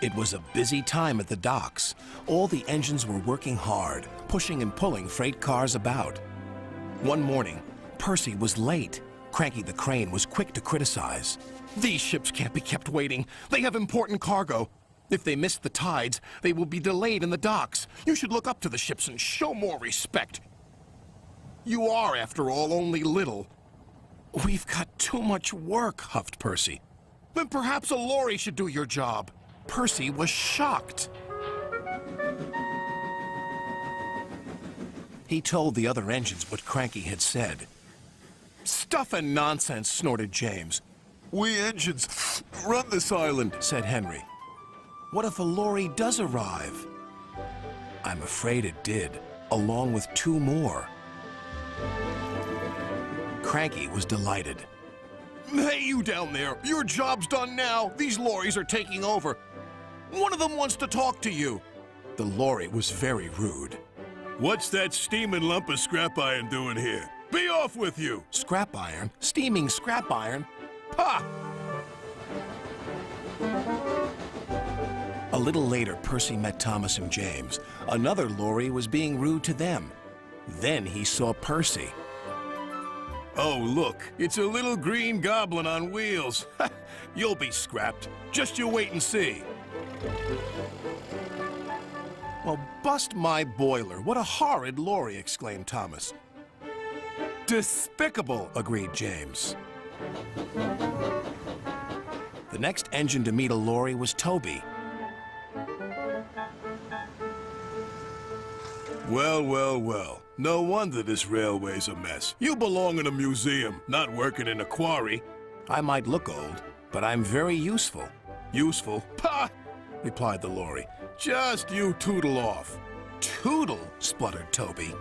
It was a busy time at the docks. All the engines were working hard, pushing and pulling freight cars about. One morning, Percy was late. Cranky the Crane was quick to criticize. "These ships can't be kept waiting. They have important cargo. If they miss the tides, they will be delayed in the docks. You should look up to the ships and show more respect. You are, after all, only little." "We've got too much work," huffed Percy. "Then perhaps a lorry should do your job." Percy was shocked. He told the other engines what Cranky had said. "Stuff and nonsense," snorted James. "We engines run this island," said Henry. "What if a lorry does arrive?" I'm afraid it did, along with 2 more. Cranky was delighted. "Hey, you down there, your job's done now. These lorries are taking over. One of them wants to talk to you." The lorry was very rude. "What's that steaming lump of scrap iron doing here? Be off with you!" Scrap iron? Steaming scrap iron? Pah! A little later, Percy met Thomas and James. Another lorry was being rude to them. Then he saw Percy. "Oh, look, it's a little green goblin on wheels. You'll be scrapped. Just you wait and see." "Well, bust my boiler. What a horrid lorry," exclaimed Thomas. "Despicable," agreed James. The next engine to meet a lorry was Toby. Well, well, well. No wonder this railway's a mess. You belong in a museum, not working in a quarry. "I might look old, but I'm very useful." "Useful? Pah!" replied the lorry. "Just you tootle off." "Tootle?" spluttered Toby.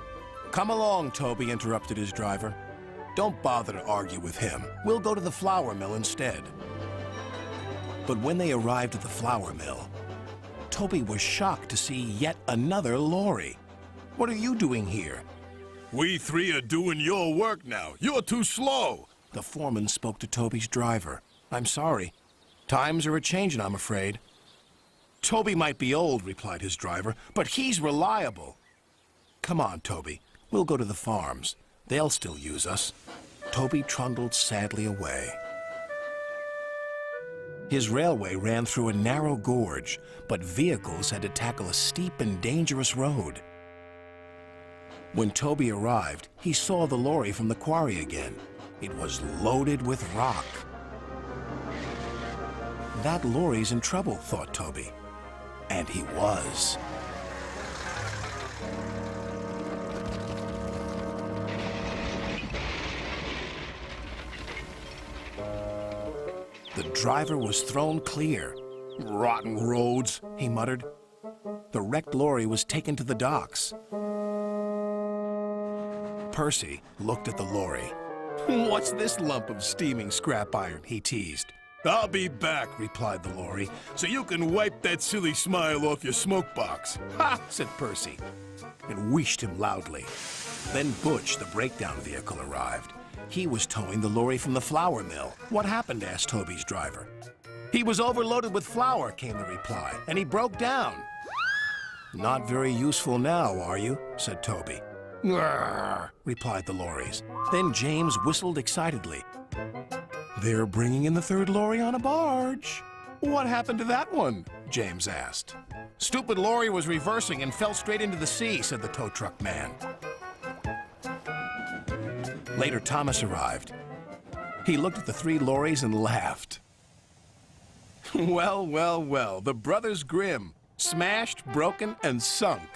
"Come along, Toby," interrupted his driver. "Don't bother to argue with him. We'll go to the flour mill instead." But when they arrived at the flour mill, Toby was shocked to see yet another lorry. "What are you doing here?" "We 3 are doing your work now. You're too slow." The foreman spoke to Toby's driver. "I'm sorry. Times are a-changin', I'm afraid." "Toby might be old," replied his driver, "but he's reliable." "Come on, Toby. We'll go to the farms. They'll still use us." Toby trundled sadly away. His railway ran through a narrow gorge, but vehicles had to tackle a steep and dangerous road. When Toby arrived, he saw the lorry from the quarry again. It was loaded with rock. "That lorry's in trouble," thought Toby. And he was. The driver was thrown clear. "Rotten roads," he muttered. The wrecked lorry was taken to the docks. Percy looked at the lorry. "What's this lump of steaming scrap iron?" he teased. "I'll be back," replied the lorry, "so you can wipe that silly smile off your smoke box." "Ha!" said Percy, and wheeshed him loudly. Then Butch, the breakdown vehicle, arrived. He was towing the lorry from the flour mill. "What happened?" asked Toby's driver. "He was overloaded with flour," came the reply, "and he broke down." "Not very useful now, are you?" said Toby. "Grrr," replied the lorries. Then James whistled excitedly. "They're bringing in the 3rd lorry on a barge." "What happened to that one?" James asked. "Stupid lorry was reversing and fell straight into the sea," said the tow truck man. Later, Thomas arrived. He looked at the 3 lorries and laughed. "Well, well, well, the Brothers Grimm. Smashed, broken, and sunk."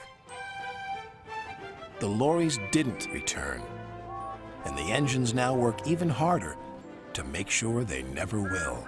The lorries didn't return, and the engines now work even harder to make sure they never will.